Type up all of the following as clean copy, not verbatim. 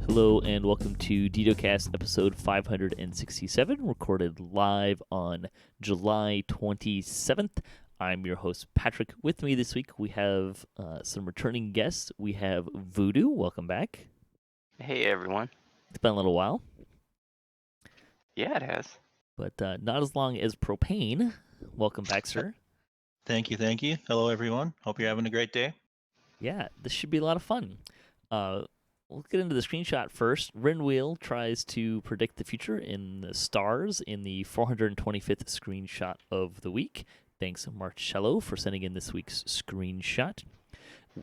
Hello and welcome to DDOCast episode 567, recorded live on July 27th. I'm your host, Patrick. With me this week, we have some returning guests. We have Voodu. Welcome back. Hey, everyone. It's been a little while. Yeah, it has. But not as long as Propane. Welcome back, sir. Thank you. Hello, everyone. Hope you're having a great day. Yeah, this should be a lot of fun. We'll get into the screenshot first. Rinwheel tries to predict the future in the stars in the 425th screenshot of the week. Thanks, Marcello, for sending in this week's screenshot.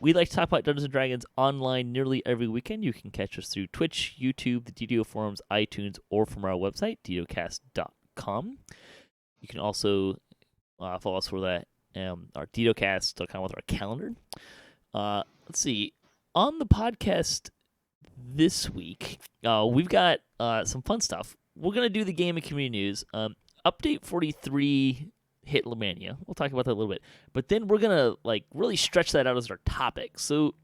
We like to talk about Dungeons & Dragons online nearly every weekend. You can catch us through Twitch, YouTube, the DDO forums, iTunes, or from our website, DDOCast.com. You can also follow us for that, our DDOCast.com with our calendar. Let's see. On the podcast this week, we've got some fun stuff. We're going to do the game and community news. Update 43 hit Lemania. We'll talk about that a little bit. But then we're going to really stretch that out as our topic. So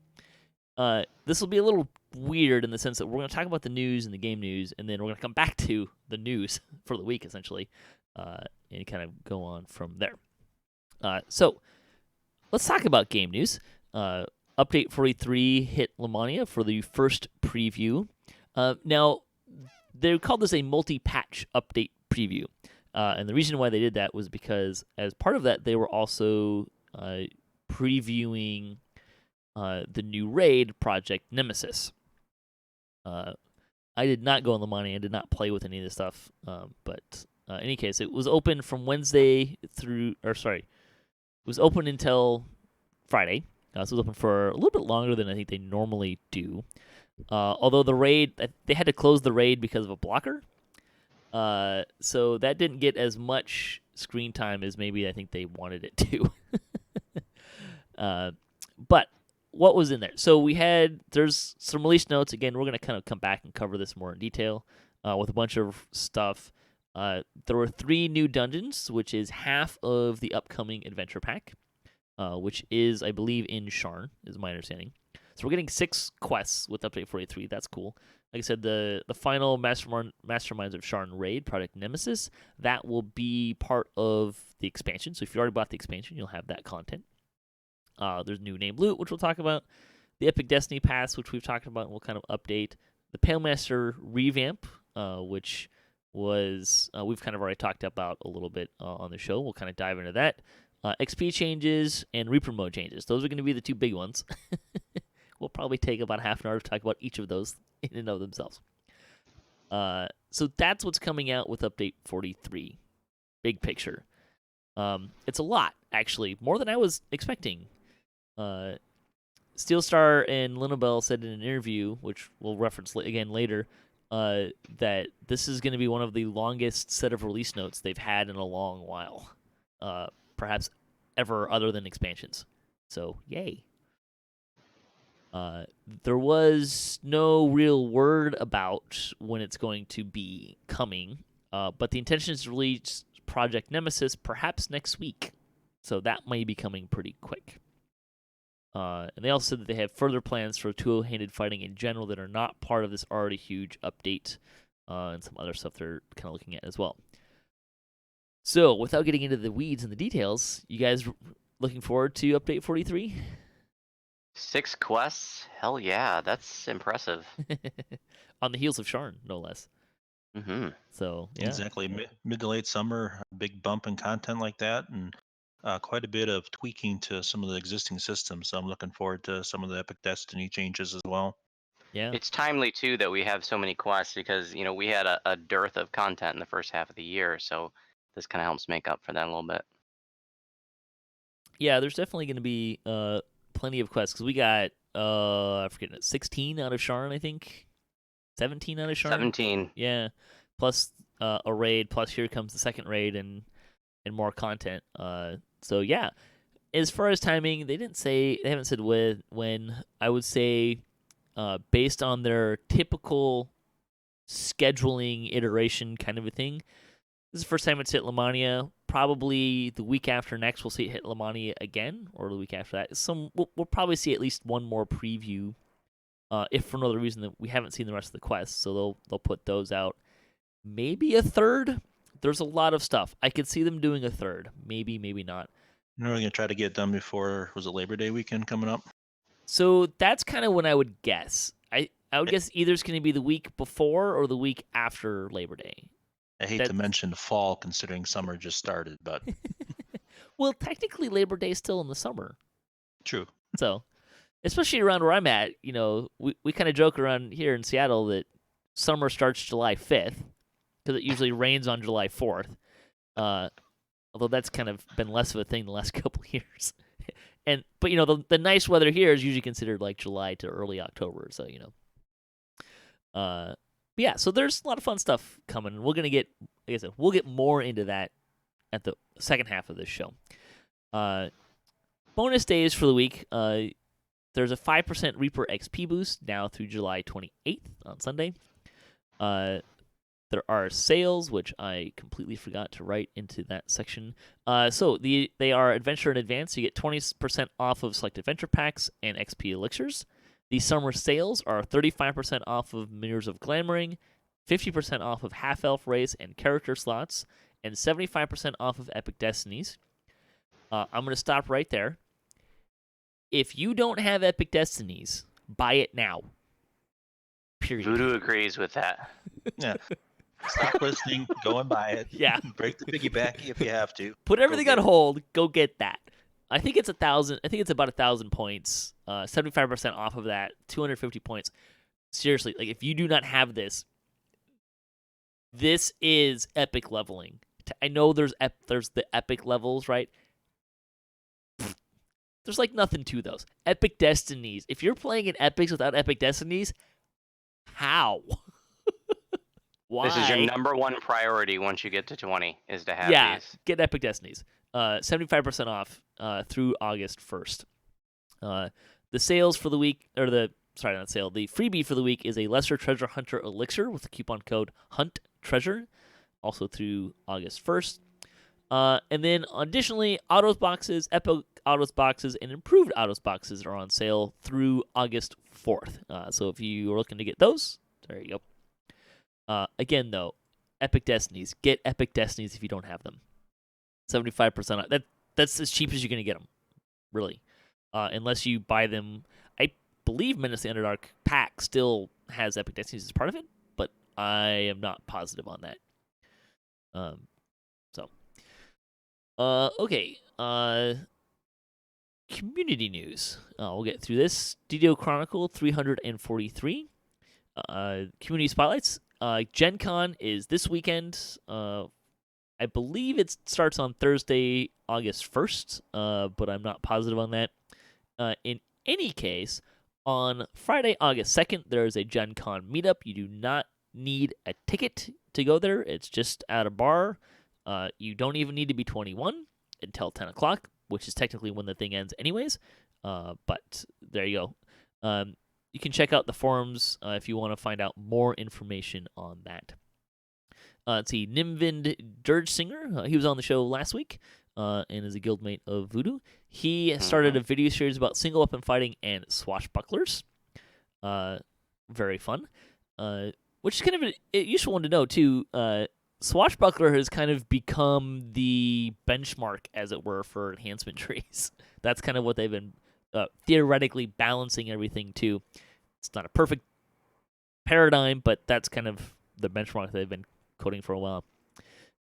this will be a little weird in the sense that we're going to talk about the news and the game news, and then we're going to come back to the news for the week, essentially, and kind of go on from there. So let's talk about game news. Update 43 hit Lemania for the first preview. Now, they called this a multi-patch update preview. And the reason why they did that was because as part of that, they were also previewing the new raid, Project Nemesis. I did not go on Lemania. I did not play with any of this stuff. But in any case, it was open from Wednesday it was open until Friday. So it was open for a little bit longer than I think they normally do. Although the raid, they had to close the raid because of a blocker. So that didn't get as much screen time as maybe I think they wanted it to. But what was in there? So there's some release notes. Again, we're going to kind of come back and cover this more in detail with a bunch of stuff. There were 3 new dungeons, which is half of the upcoming adventure pack. Which is, I believe, in Sharn, is my understanding. So we're getting 6 quests with Update 43. That's cool. Like I said, the final Masterminds of Sharn raid, Project Nemesis, that will be part of the expansion. So if you already bought the expansion, you'll have that content. There's new name loot, which we'll talk about. The Epic Destiny Pass, which we've talked about and we'll kind of update. The Palemaster revamp, which was we've kind of already talked about a little bit on the show. We'll kind of dive into that. XP changes and Reaper mode changes. Those are going to be the 2 big ones. We'll probably take about half an hour to talk about each of those in and of themselves. So that's what's coming out with Update 43. Big picture. It's a lot, actually. More than I was expecting. Steelstar and Linobel said in an interview, which we'll reference again later, that this is going to be one of the longest set of release notes they've had in a long while. Perhaps ever other than expansions. So, yay. There was no real word about when it's going to be coming, but the intention is to release Project Nemesis perhaps next week. So that may be coming pretty quick. And they also said that they have further plans for two-handed fighting in general that are not part of this already huge update, and some other stuff they're kind of looking at as well. So, without getting into the weeds and the details, you guys looking forward to Update 43? 6 quests? Hell yeah, that's impressive. On the heels of Sharn, no less. Mm-hmm. So, yeah. Exactly. Mid to late summer, a big bump in content like that, and quite a bit of tweaking to some of the existing systems. So I'm looking forward to some of the Epic Destiny changes as well. Yeah. It's timely, too, that we have so many quests because, we had a dearth of content in the first half of the year, so this kind of helps make up for that a little bit. Yeah, there's definitely going to be plenty of quests, because we got, I forget, 16 out of Sharn, I think? 17 out of Sharn? 17. Yeah, plus a raid, plus here comes the second raid and more content. So, yeah. As far as timing, they haven't said when. I would say, based on their typical scheduling iteration kind of a thing, this is the first time it's hit Lemania. Probably the week after next, we'll see it hit Lemania again, or the week after that. We'll probably see at least one more preview if for no other reason that we haven't seen the rest of the quests, so they'll put those out. Maybe a third. There's a lot of stuff. I could see them doing a third. Maybe, maybe not. We're going to try to get it done before, was it Labor Day weekend coming up? So that's kind of when I would guess. I would guess either it's going to be the week before or the week after Labor Day. I hate to mention fall considering summer just started, but well, technically Labor Day is still in the summer. true. So, especially around where I'm at, we kind of joke around here in Seattle that summer starts July 5th because it usually rains on July 4th. Although that's kind of been less of a thing the last couple of years. But the nice weather here is usually considered like July to early October, so but yeah, so there's a lot of fun stuff coming. We're gonna get, like I said, we'll get more into that at the second half of this show. Bonus days for the week. There's a 5% Reaper XP boost now through July 28th on Sunday. There are sales, which I completely forgot to write into that section. So they are Adventure in Advance. You get 20% off of select adventure packs and XP elixirs. The summer sales are 35% off of Mirrors of Glamoring, 50% off of Half-Elf Race and character slots, and 75% off of Epic Destinies. I'm going to stop right there. If you don't have Epic Destinies, buy it now. Period. Voodoo agrees with that. Yeah. Stop listening. Go and buy it. Yeah. Break the piggyback if you have to. Put everything on hold. Go get that. I think it's 1,000. I think it's about 1,000 points. 75% off of that. 250 points. Seriously, like if you do not have this, this is epic leveling. I know there's the epic levels, right? There's like nothing to those. Epic Destinies. If you're playing in epics without Epic Destinies, how? Why? This is your number one priority once you get to 20, is to have these. Get Epic Destinies. 75% off through August 1st. The sales for the week, the freebie for the week is a Lesser Treasure Hunter Elixir with the coupon code HUNTTREASURE, also through August 1st. And then additionally, Autos boxes, Epic Autos boxes, and Improved Autos boxes are on sale through August 4th. So if you are looking to get those, there you go. Again, though, Epic Destinies. Get Epic Destinies if you don't have them. 75% off. That's as cheap as you're going to get them, really. Unless you buy them. I believe Menace the Underdark pack still has Epic Destinies as part of it, but I am not positive on that. Okay. Community news. We'll get through this. DDO Chronicle 343. Community spotlights. Gen Con is this weekend. I believe it starts on Thursday, August 1st, but I'm not positive on that. In any case, on Friday, August 2nd, there is a Gen Con meetup. You do not need a ticket to go there. It's just at a bar. You don't even need to be 21 until 10 o'clock, which is technically when the thing ends anyways. But there you go. You can check out the forums if you want to find out more information on that. Let's see, Nimvind Dirge-Singer, he was on the show last week and is a guildmate of Voodoo. He started a video series about single weapon fighting and swashbucklers. Very fun. Which is kind of a useful one to know, too. Swashbuckler has kind of become the benchmark, as it were, for enhancement trees. That's kind of what they've been theoretically balancing everything to. It's not a perfect paradigm, but that's kind of the benchmark they've been coding for a while.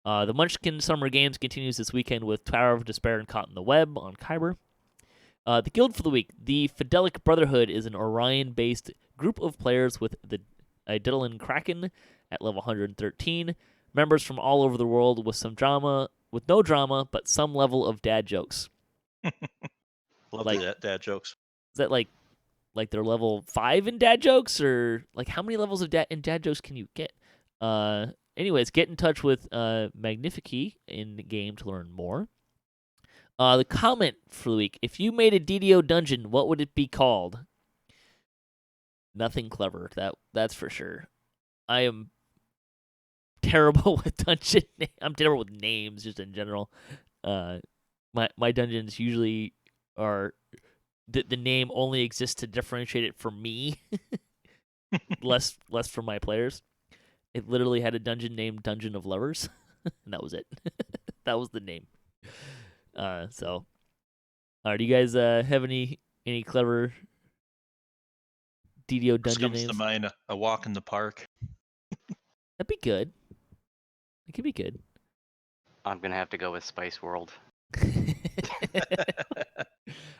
The Munchkin Summer Games continues this weekend with Tower of Despair and Caught in the Web on Kyber. The Guild for the week. The Fidelic Brotherhood is an Orion-based group of players with the Diddlin Kraken at level 113. Members from all over the world with no drama, but some level of dad jokes. Love the dad jokes. Is that like they're level 5 in dad jokes, or like how many levels of dad jokes can you get? Anyways, get in touch with Magnifique in the game to learn more. The comment for the week: if you made a DDO dungeon, what would it be called? Nothing clever. That's for sure. I am terrible with dungeon. I'm terrible with names, just in general. My dungeons usually are the name only exists to differentiate it from me, less from my players. It literally had a dungeon named Dungeon of Lovers, and that was it. That was the name. So, do you guys have any clever DDO This dungeon comes to names? mind a walk in the park. That'd be good. It could be good. I'm gonna have to go with Spice World.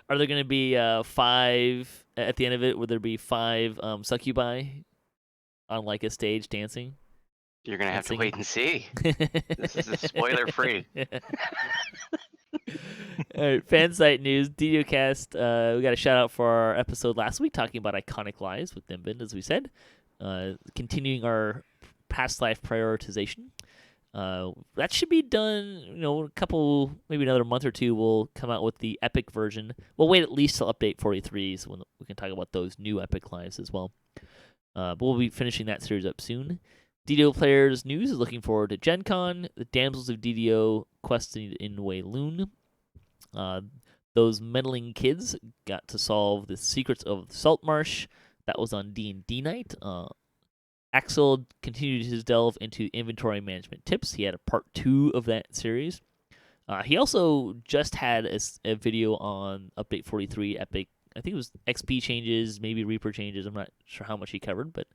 Are there going to be 5 at the end of it? Would there be 5 succubi on like a stage dancing? You're gonna have to singing? wait and see. This is a spoiler free. All right, fan site news. DDOCast. We got a shout out for our episode last week talking about iconic lives with Nimbin, as we said. Continuing our past life prioritization. That should be done, a couple, maybe another month or two, we'll come out with the epic version. We'll wait at least till update 43, so we can talk about those new epic lives as well. But we'll be finishing that series up soon. DDO Players News is looking forward to Gen Con, the Damsels of DDO questing in Wayloon. Those meddling kids got to solve the secrets of the Salt Marsh. That was on D&D night. Axel continued his delve into inventory management tips. He had a part 2 of that series. He also just had a video on Update 43 Epic. I think it was XP changes, maybe Reaper changes. I'm not sure how much he covered, but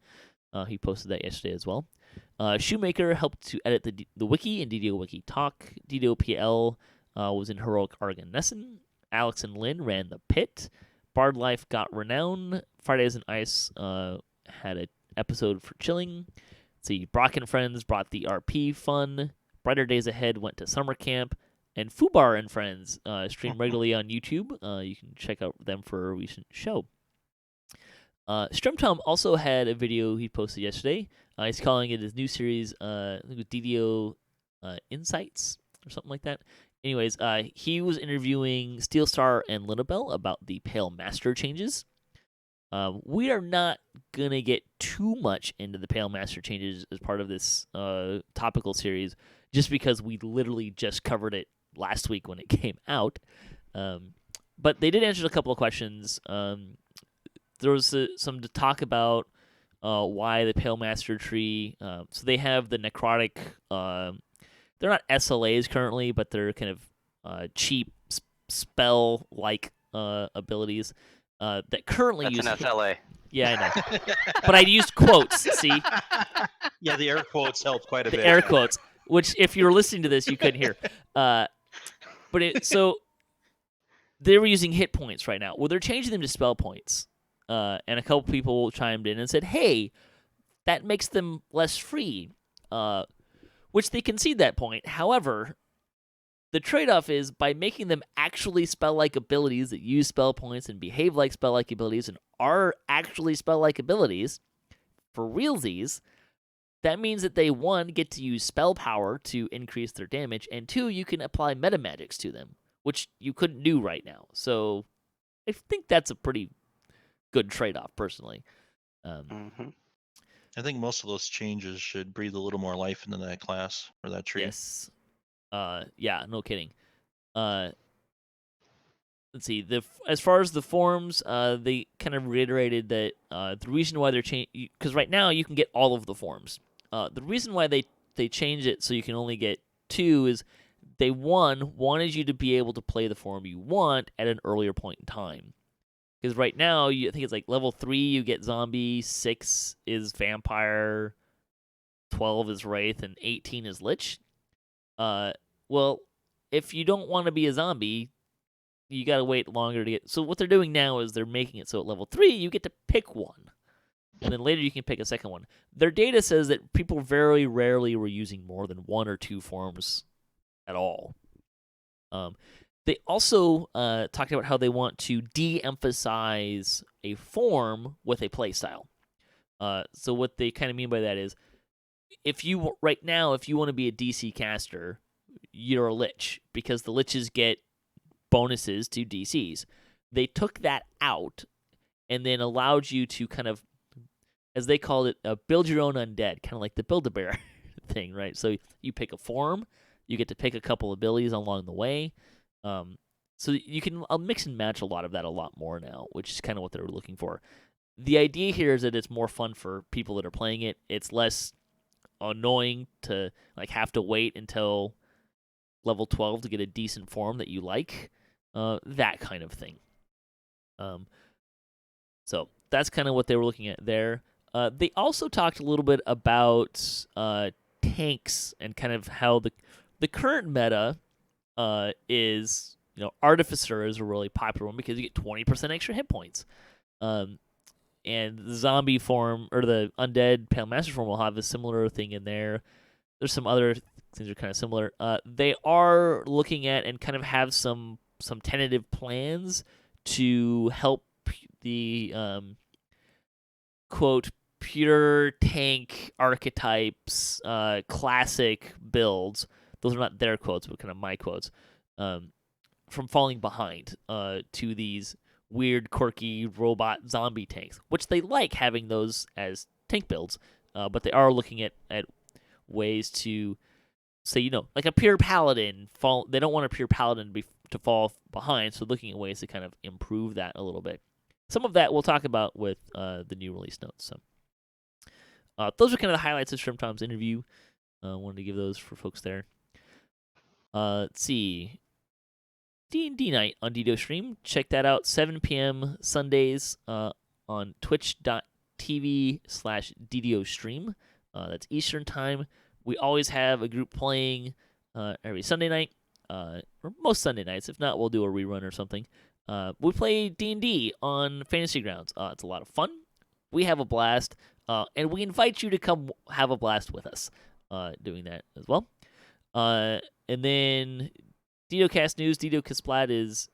he posted that yesterday as well. Shoemaker helped to edit the wiki in DDO Wiki Talk. DDO PL was in Heroic Argon Nessun. Alex and Lynn ran the pit. Bard Life got renown. Fridays and Ice had an episode for chilling. Let's see, Brock and Friends brought the RP fun. Brighter Days Ahead went to summer camp. And Fubar and Friends stream regularly on YouTube. You can check out them for a recent show. Stremtom also had a video he posted yesterday. He's calling it his new series, I think it was DDO Insights or something like that. Anyways, he was interviewing Steelstar and Linabel about the Pale Master changes. We are not going to get too much into the Pale Master changes as part of this topical series, just because we literally just covered it last week when it came out. But they did answer a couple of questions. There was some to talk about why the Pale Master tree. So they have the necrotic. They're not SLAs currently, but they're kind of cheap spell-like abilities that currently use. That's an SLA. Yeah, I know. But I used quotes. See. Yeah, the air quotes helped quite a bit. The air quotes, which if you were listening to this, you couldn't hear. So they were using hit points right now. Well, they're changing them to spell points. And a couple people chimed in and said, hey, that makes them less free, which they concede that point. However, the trade-off is by making them actually spell-like abilities that use spell points and behave like spell-like abilities and are actually spell-like abilities, for realsies, that means that they, 1, get to use spell power to increase their damage, and 2, you can apply metamagics to them, which you couldn't do right now. So I think that's a pretty good trade-off, personally. I think most of those changes should breathe a little more life into that class or that tree. Yes. Yeah, no kidding. Let's see. As far as the forms, they kind of reiterated that the reason why they're changing, because right now you can get all of the forms. The reason why they changed it so you can only get 2 is they wanted you to be able to play the form you want at an earlier point in time. Because right now, I think it's like level 3 you get zombie, 6 is vampire, 12 is wraith, and 18 is lich. Well, if you don't want to be a zombie, you gotta wait longer to get. So what they're doing now is they're making it so at level 3 you get to pick one, and then later you can pick a second one. Their data says that people very rarely were using more than 1 or 2 forms at all. They also talked about how they want to de-emphasize a form with a playstyle. So what they kind of mean by that is, if you want to be a DC caster, you're a lich, because the liches get bonuses to DCs. They took that out and then allowed you to kind of, as they called it, build your own undead, kind of like the Build-A-Bear thing, right? So you pick a form, you get to pick a couple abilities along the way. So you can mix and match a lot of that a lot more now, which is kind of what they were looking for. The idea here is that it's more fun for people that are playing it. It's less annoying to like have to wait until level 12 to get a decent form that you like, that kind of thing. So that's kind of what they were looking at there. They also talked a little bit about tanks and kind of how the current meta is, Artificer is a really popular one because you get 20% extra hit points. And the zombie form, or the undead Pale Master form, will have a similar thing in there. There's some other things that are kind of similar. They are looking at and kind of have some tentative plans to help the quote pure tank archetypes, classic builds. Those are not their quotes, but kind of my quotes. From falling behind to these weird, quirky robot zombie tanks, which they like having those as tank builds, but they are looking at ways to say, like a pure paladin fall. They don't want a pure paladin to fall behind, so looking at ways to kind of improve that a little bit. Some of that we'll talk about with the new release notes. So those are kind of the highlights of Shrimp Tom's interview. Wanted to give those for folks there. Let's see. D&D night on DDO stream. Check that out, 7 p.m. Sundays on twitch.tv/DDO stream. That's Eastern time. We always have a group playing every Sunday night, or most Sunday nights. If not, we'll do a rerun or something. We play D&D on Fantasy Grounds. It's a lot of fun. We have a blast, and we invite you to come have a blast with us doing that as well. And then DDOcast news. DDOcast Splat is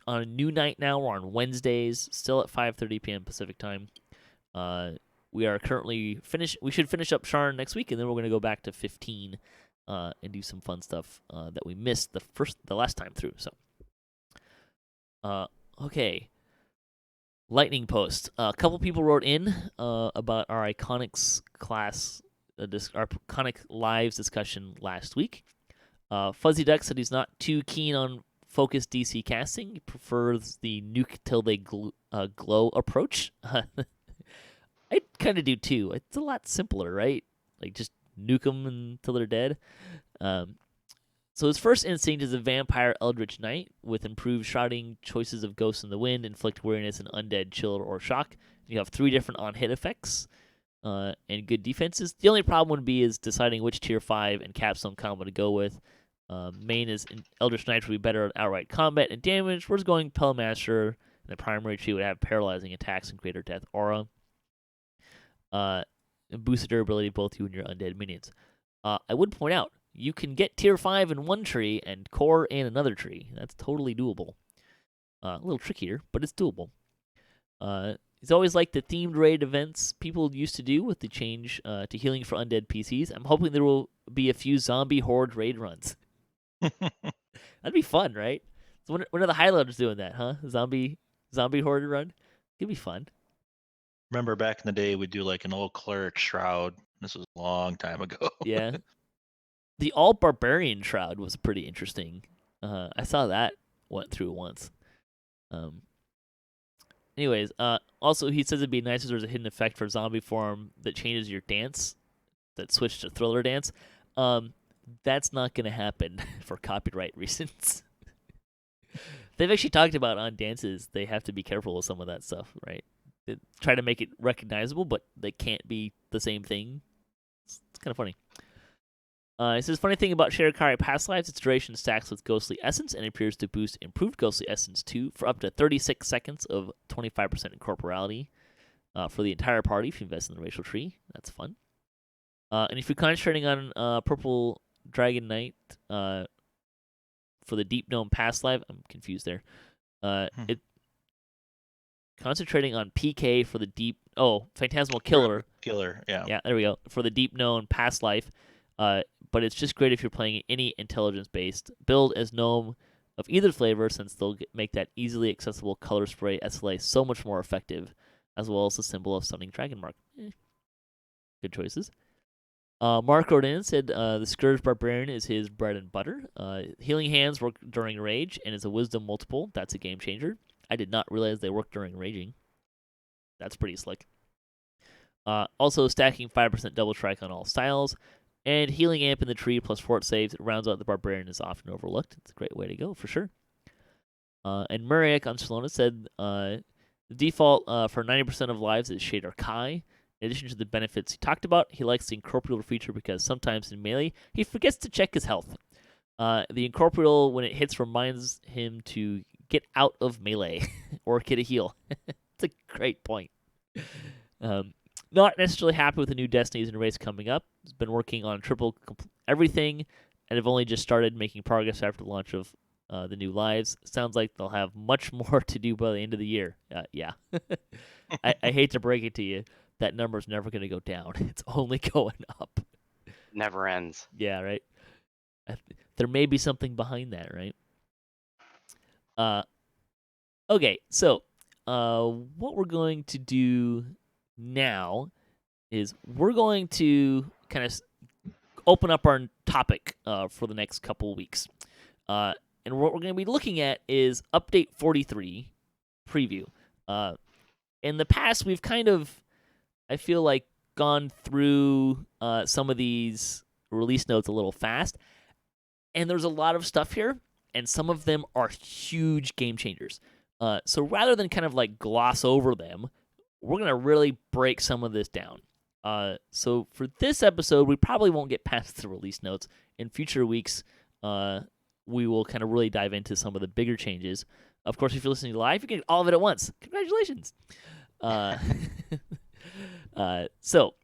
on a new night now. We're on Wednesdays, still at 5:30 p.m. Pacific time. We are currently finished. We should finish up Sharn next week, and then we're going to go back to 15 and do some fun stuff that we missed the last time through. So, okay. Lightning post. A couple people wrote in about our Iconics class, our Iconic Lives discussion last week. Fuzzy Duck said he's not too keen on focused DC casting. He prefers the nuke till they glow approach. I kind of do too. It's a lot simpler, right? Like just nuke them until they're dead. So his first instinct is a vampire Eldritch Knight with improved shrouding, choices of Ghosts in the Wind, inflict weariness, and undead, chill, or shock. You have 3 different on-hit effects and good defenses. The only problem would be is deciding which tier 5 and capstone combo to go with. Main is Eldritch Knight would be better at outright combat and damage, whereas going Pell Master and the primary tree would have paralyzing attacks and greater death aura. And boosted durability both you and your undead minions. I would point out, you can get tier 5 in one tree and core in another tree. That's totally doable. A little trickier, but it's doable. It's always like the themed raid events people used to do with the change to healing for undead PCs. I'm hoping there will be a few zombie horde raid runs. That'd be fun, right? So when are the Highlanders doing that, huh? Zombie horde run? It'd be fun. Remember back in the day, we'd do like an old cleric shroud. This was a long time ago. Yeah. The all barbarian shroud was pretty interesting. I saw that went through once. Anyways, also he says it'd be nice if there's a hidden effect for zombie form that changes your dance, that switch to thriller dance. That's not gonna happen for copyright reasons. They've actually talked about on dances they have to be careful with some of that stuff, right? They try to make it recognizable, but they can't be the same thing. It's kind of funny. It says, funny thing about Shirikari Past Lives, its duration stacks with Ghostly Essence and appears to boost improved Ghostly Essence 2 for up to 36 seconds of 25% incorporality for the entire party if you invest in the racial tree. That's fun. And if you're concentrating on Purple Dragon Knight for the Deep Gnome Past Life, I'm confused there. It concentrating on PK for the deep... Oh, Phantasmal Killer. Killer, yeah. Yeah, there we go. For the Deep Gnome Past Life. But it's just great if you're playing any intelligence-based build as Gnome of either flavor, since they'll make that easily accessible color spray SLA so much more effective, as well as the symbol of Stunning Dragon Mark. Good choices. Mark wrote in and said the Scourge Barbarian is his bread and butter. Healing Hands work during rage and is a Wisdom multiple. That's a game changer. I did not realize they work during raging. That's pretty slick. Also, stacking 5% double strike on all styles. And Healing Amp in the tree plus fort saves rounds out the Barbarian is often overlooked. It's a great way to go, for sure. And Muriak on Salona said the default for 90% of lives is Shader Kai. In addition to the benefits he talked about, he likes the Incorporeal feature because sometimes in melee, he forgets to check his health. The Incorporeal, when it hits, reminds him to get out of melee or get a heal. It's a great point. Not necessarily happy with the new Destinies and race coming up. He's been working on triple everything, and have only just started making progress after the launch of the new lives. Sounds like they'll have much more to do by the end of the year. Yeah. I hate to break it to you. That number's never going to go down. It's only going up. Never ends. Yeah, right? There may be something behind that, right? Okay, so what we're going to do now is we're going to kind of open up our topic for the next couple of weeks. And what we're going to be looking at is Update 43 preview. In the past, we've kind of, I feel like, gone through some of these release notes a little fast. And there's a lot of stuff here, and some of them are huge game changers. So rather than kind of like gloss over them, we're going to really break some of this down. So for this episode, we probably won't get past the release notes. In future weeks, we will kind of really dive into some of the bigger changes. Of course, if you're listening live, you can get all of it at once. Congratulations. So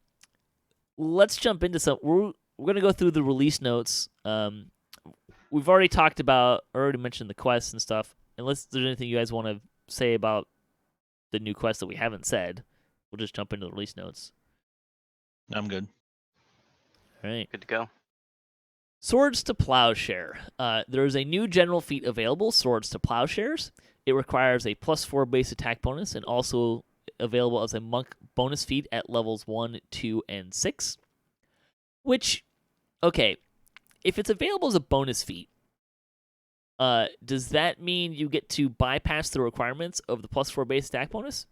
let's jump into some. We're going to go through the release notes. We've already mentioned the quests and stuff. Unless there's anything you guys want to say about the new quest that we haven't said, we'll just jump into the release notes. I'm good. All right. Good to go. Swords to Plowshare. There is a new general feat available, Swords to Plowshares. It requires a +4 base attack bonus and also available as a monk bonus feat at levels 1, 2, and 6. Which, okay, if it's available as a bonus feat, does that mean you get to bypass the requirements of the +4 base attack bonus?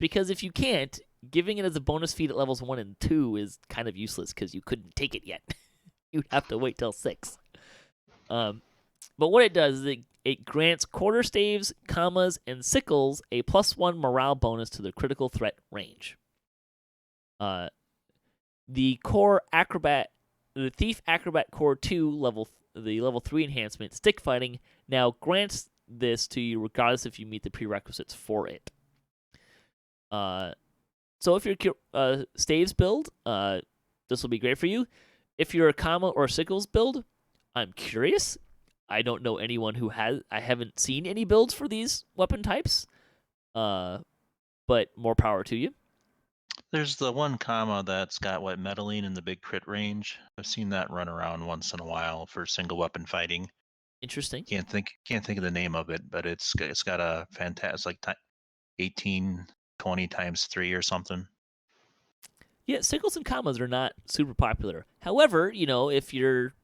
Because if you can't, giving it as a bonus feat at levels 1 and 2 is kind of useless because you couldn't take it yet. You'd have to wait till 6. But what it does is it grants quarterstaves, commas, and sickles a +1 morale bonus to the critical threat range. The Thief Acrobat Core 2 the level 3 enhancement, Stick Fighting, now grants this to you regardless if you meet the prerequisites for it. So if you're a staves build, this will be great for you. If you're a comma or sickles build, I'm curious. I don't know anyone who has. I haven't seen any builds for these weapon types. But more power to you. There's the one comma that's got metalline in the big crit range. I've seen that run around once in a while for single weapon fighting. Interesting. Can't think of the name of it, but it's got a fantastic 18, 20 times 3 or something. Yeah, sickles and commas are not super popular. However, if you're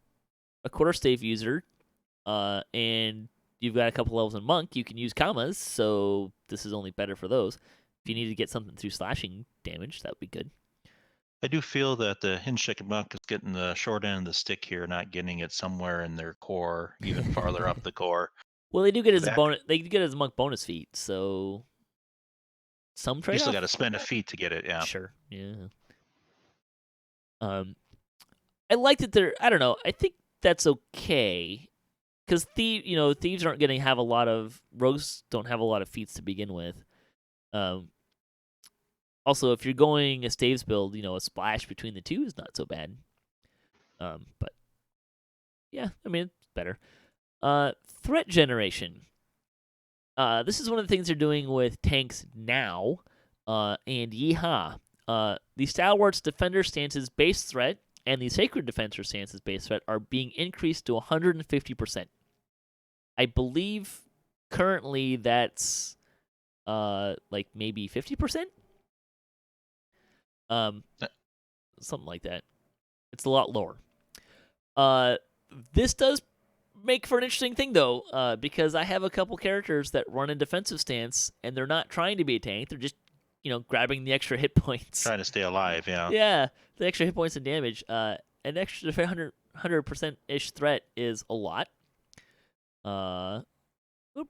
a quarterstave user, and you've got a couple levels in monk, you can use commas. So this is only better for those. If you need to get something through slashing damage, that would be good. I do feel that the Hinshik monk is getting the short end of the stick here, not getting it somewhere in their core, even farther up the core. Well, they do get it as a bonus. They get it as a monk bonus feat, so some trade-off. You still got to spend a feat to get it, yeah. Sure, yeah. I like that they're. I don't know. I think that's okay, because thieves aren't going to have a lot of rogues. Don't have a lot of feats to begin with. Also, if you're going a staves build, a splash between the two is not so bad. But yeah, I mean, it's better. Threat generation. This is one of the things they're doing with tanks now. And yeehaw. The Stalwart's Defender stance's base threat and the Sacred Defender stance's base threat are being increased to 150%. I believe currently that's maybe 50%. Something like that. It's a lot lower. This does make for an interesting thing, though, because I have a couple characters that run a defensive stance, and they're not trying to be a tank. They're just, grabbing the extra hit points. Trying to stay alive, yeah. Yeah, the extra hit points and damage. An extra 100%-ish threat is a lot. It'll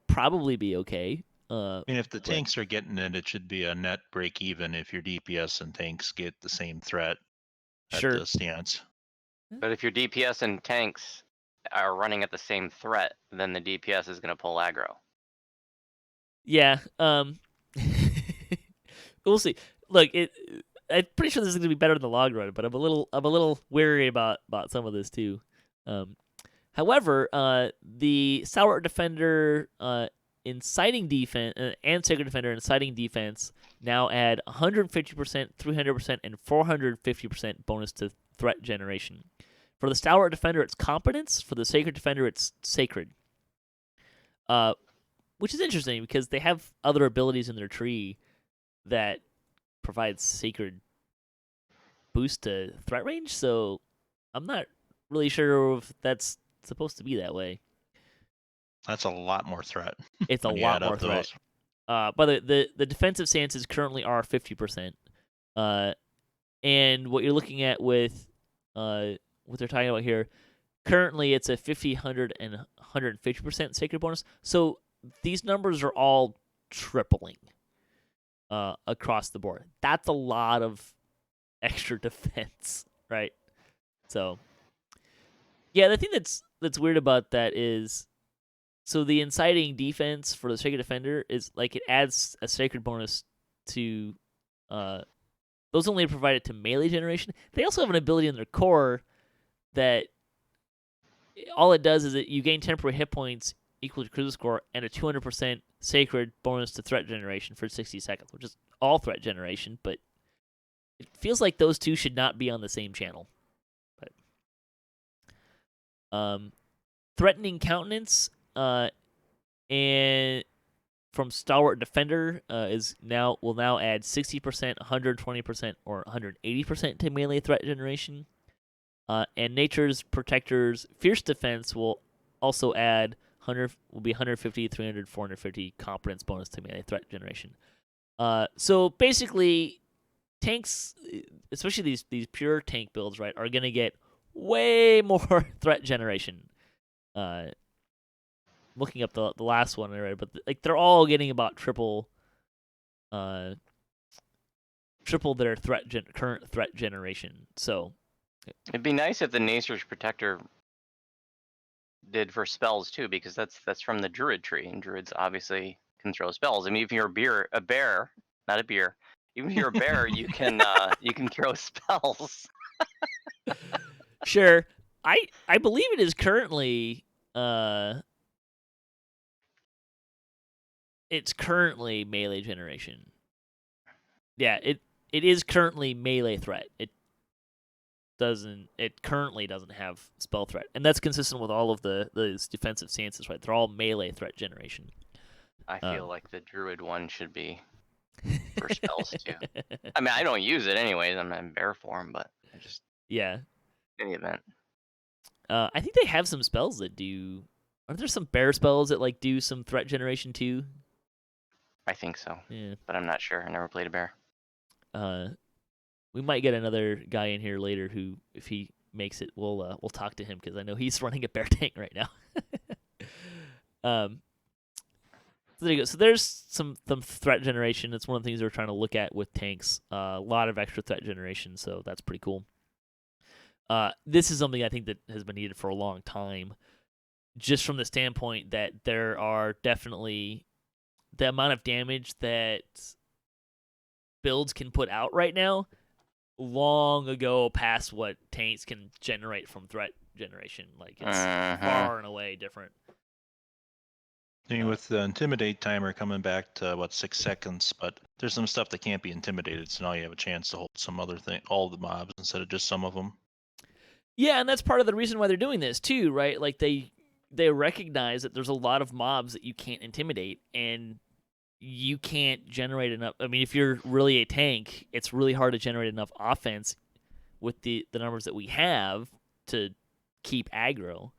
probably be okay. I mean, if the tanks are getting it, it should be a net break even if your DPS and tanks get the same threat at the stance. But if your DPS and tanks are running at the same threat, then the DPS is going to pull aggro. Yeah. We'll see. Look, I'm pretty sure this is going to be better in the long run, but I'm a little wary about some of this too. However, the Stalwart Defender inciting defense and Sacred Defender inciting defense now add 150%, 300%, and 450% bonus to threat generation. For the Stalwart Defender, it's competence. For the Sacred Defender, it's sacred. Which is interesting because they have other abilities in their tree that provide sacred boost to threat range, so I'm not really sure if that's supposed to be that way. That's a lot more threat. It's a lot more threat. But the defensive stances currently are 50%. And what you're looking at with what they're talking about here, currently it's a 50, 100, and 150% sacred bonus. So these numbers are all tripling across the board. That's a lot of extra defense, right? So, yeah, the thing that's weird about that is, so the inciting defense for the Sacred Defender is like it adds a sacred bonus to those only provided to melee generation. They also have an ability in their core that all it does is that you gain temporary hit points equal to cruiser score and a 200% sacred bonus to threat generation for 60 seconds, which is all threat generation, but it feels like those two should not be on the same channel. But threatening countenance and from Stalwart Defender will now add 60%, 120%, or 180% to melee threat generation. And Nature's Protector's Fierce Defense will also add 150, 300, 450 competence bonus to melee threat generation. So basically, tanks, especially these pure tank builds, right, are going to get way more threat generation. Looking up the last one I read, but like they're all getting about triple their current threat generation. So it'd be nice if the Nature's Protector did for spells too, because that's from the Druid tree, and Druids obviously can throw spells. I mean, if you're a bear, not a beer. Even if you're a bear, you can throw spells. Sure, I believe it is currently it's currently melee generation. Yeah, it is currently melee threat. It currently doesn't have spell threat, and that's consistent with all of those defensive stances, right? They're all melee threat generation. I feel like the Druid one should be for spells too. I mean, I don't use it anyways. I'm in bear form, but I just in any event. I think they have some spells that do. Aren't there some bear spells that like do some threat generation too? I think so. Yeah, but I'm not sure. I never played a bear. We might get another guy in here later who, if he makes it, we'll talk to him because I know he's running a bear tank right now. So there you go. So there's some threat generation. It's one of the things we're trying to look at with tanks. A lot of extra threat generation, so that's pretty cool. This is something I think that has been needed for a long time, just from the standpoint that there are definitely the amount of damage that builds can put out right now long ago past what tanks can generate from threat generation. Like, it's far and away different. I mean, with the Intimidate timer coming back to, 6 seconds, but there's some stuff that can't be intimidated, so now you have a chance to hold some other thing, all the mobs instead of just some of them. Yeah, and that's part of the reason why they're doing this too, right? Like, they recognize that there's a lot of mobs that you can't intimidate, and you can't generate enough. I mean, if you're really a tank, it's really hard to generate enough offense with the numbers that we have to keep aggro.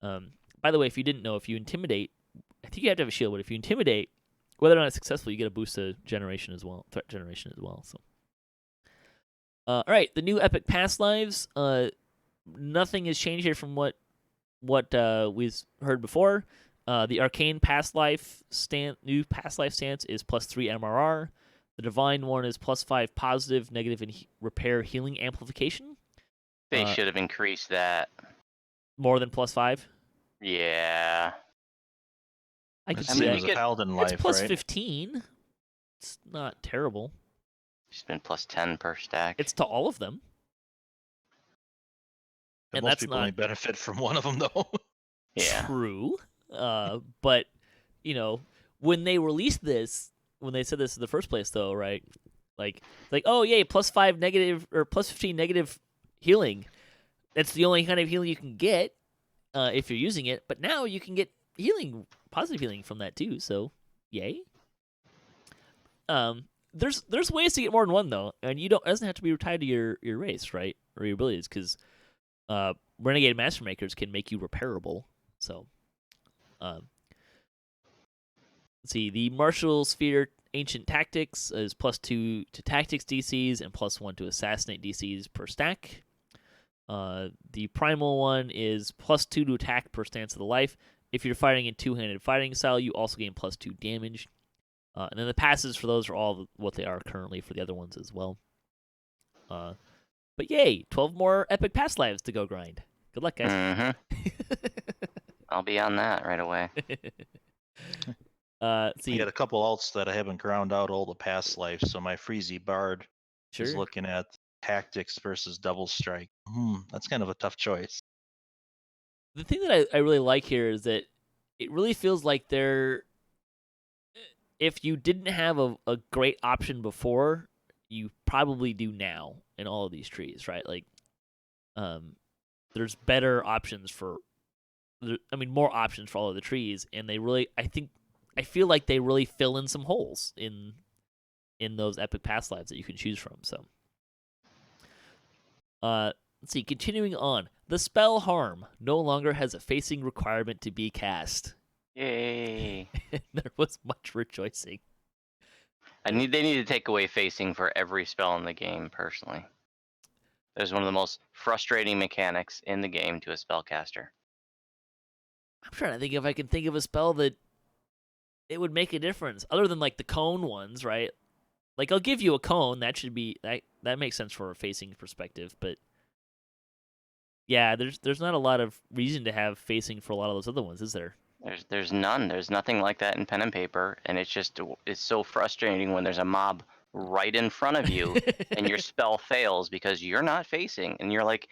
By the way, if you didn't know, if you intimidate, I think you have to have a shield, but if you intimidate, whether or not it's successful, you get a boost to generation as well, threat generation as well. So, all right, the new epic past lives. Nothing has changed here from what we've heard before. The arcane past life new past life stance is +3 MRR. The divine one is +5 positive, negative, and repair healing amplification. They should have increased that. More than +5. Yeah. I could It's see same that. as a paladin life, It's right? +15. It's not terrible. It's been +10 per stack. It's to all of them. But And most that's people not only benefit from one of them, though. Yeah. true. But when they released this, when they said this in the first place, though, right? Like, oh yay, +5 negative or +15 negative healing. That's the only kind of healing you can get if you're using it. But now you can get positive healing from that too. So, yay. There's ways to get more than one though, and it doesn't have to be tied to your race, right, or your abilities, because Renegade Master Makers can make you repairable. So, let's see. The Martial Sphere Ancient Tactics is +2 to Tactics DCs and +1 to Assassinate DCs per stack. The Primal one is +2 to attack per stance of the life. If you're fighting in two-handed fighting style, you also gain +2 damage. And then the passes for those are all what they are currently for the other ones as well. But yay, 12 more epic past lives to go grind. Good luck, guys. Mm-hmm. I'll be on that right away. See, I got a couple alts that I haven't ground out all the past lives, so my Freezy Bard is sure. looking at tactics versus double strike. That's kind of a tough choice. The thing that I really like here is that it really feels like if you didn't have a great option before, you probably do now in all of these trees, right? Like, there's better options more options for all of the trees, and I feel like they really fill in some holes in those epic past lives that you can choose from. So, let's see. Continuing on, the spell Harm no longer has a facing requirement to be cast. Yay. There was much rejoicing. They need to take away facing for every spell in the game, personally. That is one of the most frustrating mechanics in the game to a spellcaster. I'm trying to think if I can think of a spell that it would make a difference, other than like the cone ones, right? Like, I'll give you a cone. That should be that makes sense from a facing perspective, but yeah, there's not a lot of reason to have facing for a lot of those other ones, is there? There's none. There's nothing like that in pen and paper, and it's so frustrating when there's a mob right in front of you and your spell fails because you're not facing, and you're like,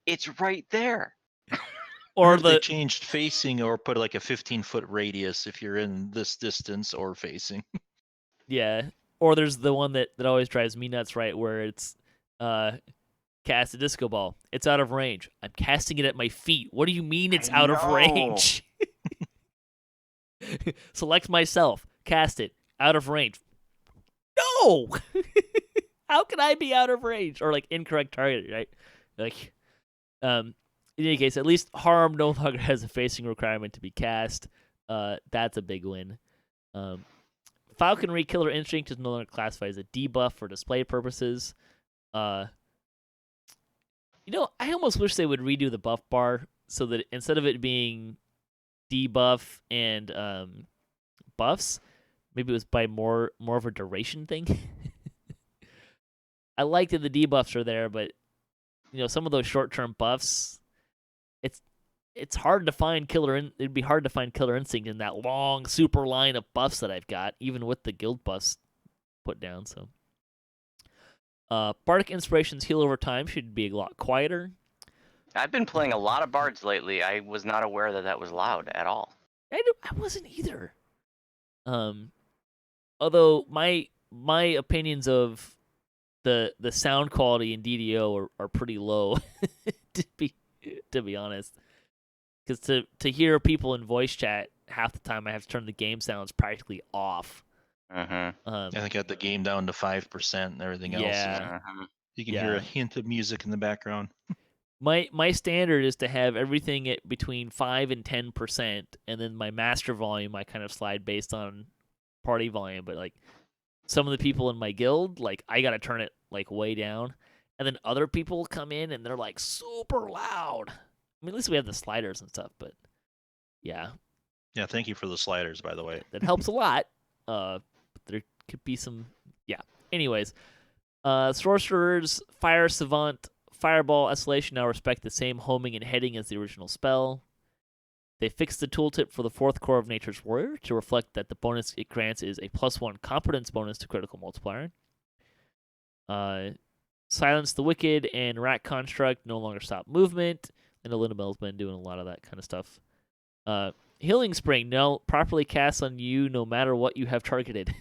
it's right there. Or if they changed facing or put like a 15-foot radius if you're in this distance or facing. Yeah. Or there's the one that always drives me nuts, right? Where it's cast a disco ball. It's out of range. I'm casting it at my feet. What do you mean it's out of range? Select myself. Cast it. Out of range. No! How can I be out of range? Or like incorrect target, right? Like, in any case, at least Harm no longer has a facing requirement to be cast. That's a big win. Falconry Killer Instinct is no longer classified as a debuff for display purposes. I almost wish they would redo the buff bar so that instead of it being debuff and buffs, maybe it was by more of a duration thing. I like that the debuffs are there, but some of those short-term buffs, it's hard to find it'd be hard to find Killer Instinct in that long super line of buffs that I've got, even with the guild buffs put down. So, Bardic Inspirations heal over time should be a lot quieter. I've been playing a lot of bards lately. I was not aware that was loud at all. I wasn't either. Although my opinions of the sound quality in DDO are pretty low, to be honest. Because to hear people in voice chat half the time, I have to turn the game sounds practically off. Mm-hmm. I think I got the game down to 5% and everything else. Yeah. You can hear a hint of music in the background. My standard is to have everything at between 5 and 10%, and then my master volume I kind of slide based on party volume. But like some of the people in my guild, like I gotta turn it like way down, and then other people come in and they're like super loud. I mean, at least we have the sliders and stuff, but yeah. Yeah, thank you for the sliders, by the way. That helps a lot. But there could be some, yeah. Anyways, sorcerers, fire savant, fireball, escalation now respect the same homing and heading as the original spell. They fixed the tooltip for the 4th core of Nature's Warrior to reflect that the bonus it grants is a +1 competence bonus to critical multiplier. Silence the Wicked and Rat Construct no longer stop movement. I know Linabel's been doing a lot of that kind of stuff. Healing Spring now properly casts on you no matter what you have targeted.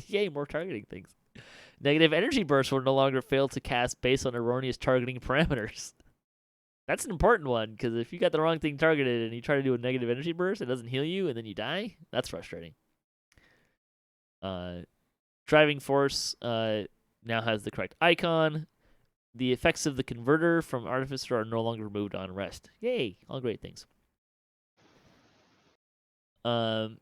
Yay, more targeting things. Negative Energy Burst will no longer fail to cast based on erroneous targeting parameters. That's an important one, because if you got the wrong thing targeted and you try to do a Negative Energy Burst, it doesn't heal you, and then you die, that's frustrating. Driving Force now has the correct icon. The effects of the Converter from Artificer are no longer removed on rest. Yay, all great things. The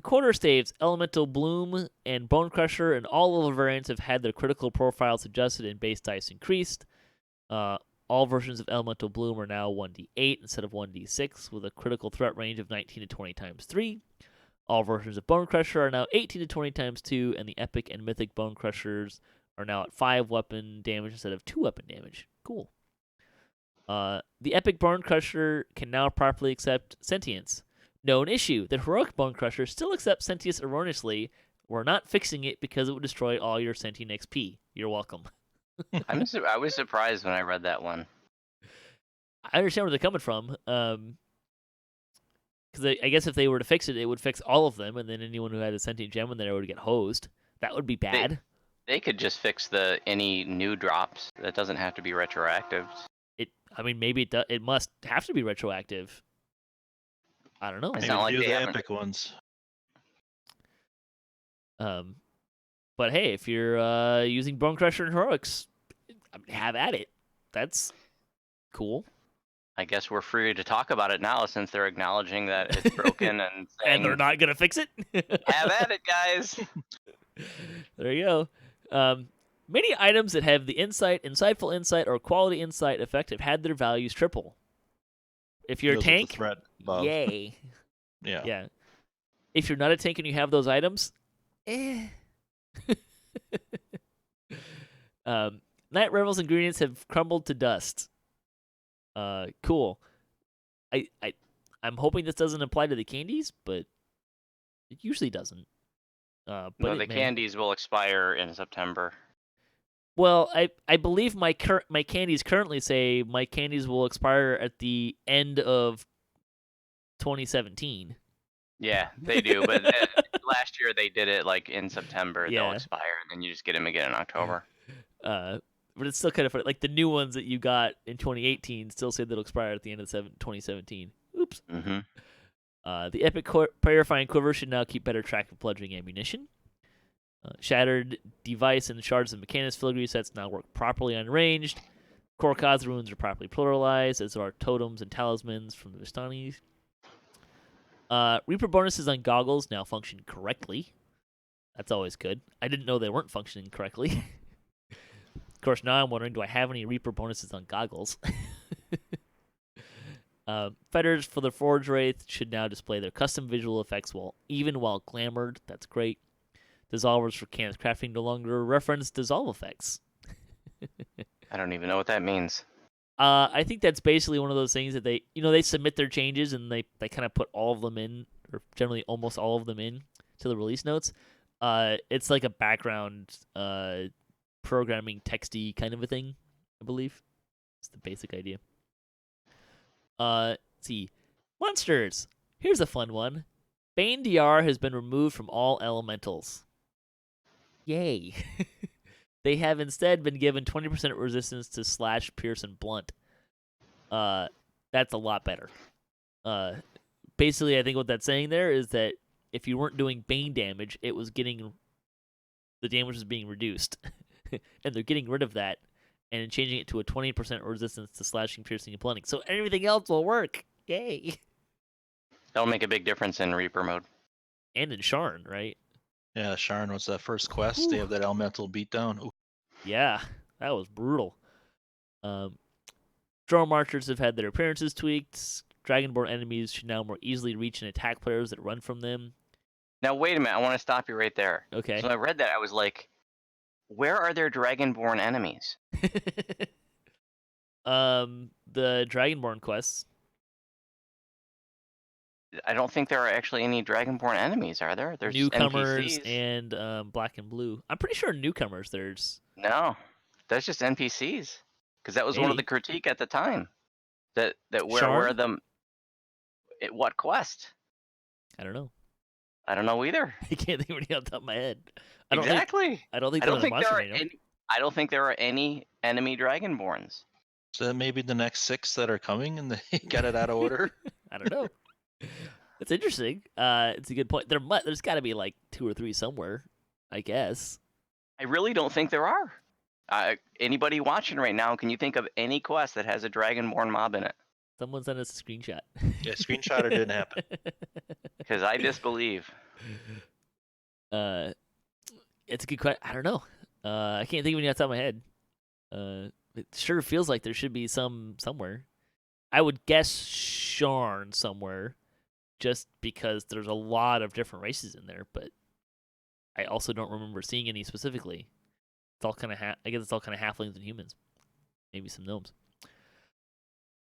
Quarterstaves, Elemental Bloom, and Bone Crusher, and all level variants have had their critical profiles adjusted and base dice increased. All versions of Elemental Bloom are now 1d8 instead of 1d6, with a critical threat range of 19 to 20 times 3. All versions of Bone Crusher are now 18 to 20 times 2, and the Epic and Mythic Bone Crushers are now at 5 weapon damage instead of 2 weapon damage. Cool. The Epic Bone Crusher can now properly accept sentience. Known issue. The Heroic Bone Crusher still accepts sentience erroneously. We're not fixing it because it would destroy all your sentient XP. You're welcome. I was surprised when I read that one. I understand where they're coming from. Because I guess if they were to fix it, it would fix all of them, and then anyone who had a sentient gem in there would get hosed. That would be bad. They could just fix any new drops. That doesn't have to be retroactive. Maybe it must have to be retroactive. I don't know. It's Maybe not like do they the haven't. epic ones. But hey, if you're using Bone Crusher and Heroics, have at it. That's cool. I guess we're free to talk about it now since they're acknowledging that it's broken and saying, And they're not gonna fix it. have at it, guys. There you go. Many items that have the insightful insight, or quality insight effect have had their values triple. If you're a Those with the tank, threat above. yay. Yeah. Yeah. If you're not a tank and you have those items, Night Revel's ingredients have crumbled to dust. Cool. I'm hoping this doesn't apply to the candies, but it usually doesn't. But No, the candies will expire in September. Well, I believe my candies currently say my candies will expire at the end of 2017. Yeah, they do. But last year they did it like in September. Yeah. They'll expire, and then you just get them again in October. But it's still kind of funny. Like the new ones that you got in 2018 still say they'll expire at the end of 2017. Oops. Mm-hmm. The Epic Purifying Quiver should now keep better track of bludgeoning ammunition. Shattered Device and Shards of Mechanus filigree sets now work properly unranged. Korkaz runes are properly pluralized, as are totems and talismans from the Vistani. Reaper bonuses on goggles now function correctly. That's always good. I didn't know they weren't functioning correctly. Of course, now I'm wondering, do I have any Reaper bonuses on goggles? Fetters for the Forge Wraith should now display their custom visual effects while glamored. That's great. Dissolvers for Can's crafting no longer reference dissolve effects. I don't even know what that means. I think that's basically one of those things that they submit their changes and they kind of put all of them in, or generally almost all of them in, to the release notes. It's like a background programming texty kind of a thing, I believe. It's the basic idea. Let's see. Monsters. Here's a fun one. Bane DR has been removed from all elementals. Yay. They have instead been given 20% resistance to slash, pierce, and blunt. That's a lot better. Basically, I think what that's saying there is that if you weren't doing Bane damage, the damage was being reduced. and they're getting rid of that and changing it to a 20% resistance to slashing, piercing, and blunting. So everything else will work. Yay! That'll make a big difference in Reaper mode. And in Sharn, right? Yeah, Sharn was that first quest. They have that elemental beatdown. Ooh. Yeah, that was brutal. Drone Marchers have had their appearances tweaked. Dragonborn enemies should now more easily reach and attack players that run from them. Now, wait a minute. I want to stop you right there. Okay. So when I read that, I was like, where are their Dragonborn enemies? The Dragonborn quests. I don't think there are actually any Dragonborn enemies, are there? There's Newcomers NPCs. and Black and Blue. I'm pretty sure newcomers there's... No, that's just NPCs. Because that was one of the Maybe. critique at the time. That where Sharn? them? What quest? I don't know. I don't know either. I can't think of any off the top of my head. Exactly. I don't think I don't they're in the think there monster are manual. any. I don't think there are any enemy Dragonborns. So that maybe the next 6 that are coming and they got it out of order. I don't know. That's interesting. It's a good point. There's got to be like 2 or 3 somewhere, I guess. I really don't think there are. Anybody watching right now, can you think of any quest that has a Dragonborn mob in it? Someone sent us a screenshot. Yeah, screenshot or didn't happen. Because I disbelieve. It's a good question. I don't know. I can't think of any off the top of my head. It sure feels like there should be some somewhere. I would guess Sharn somewhere, just because there's a lot of different races in there. But I also don't remember seeing any specifically. It's all kind of I guess it's all kind of halflings and humans, maybe some gnomes.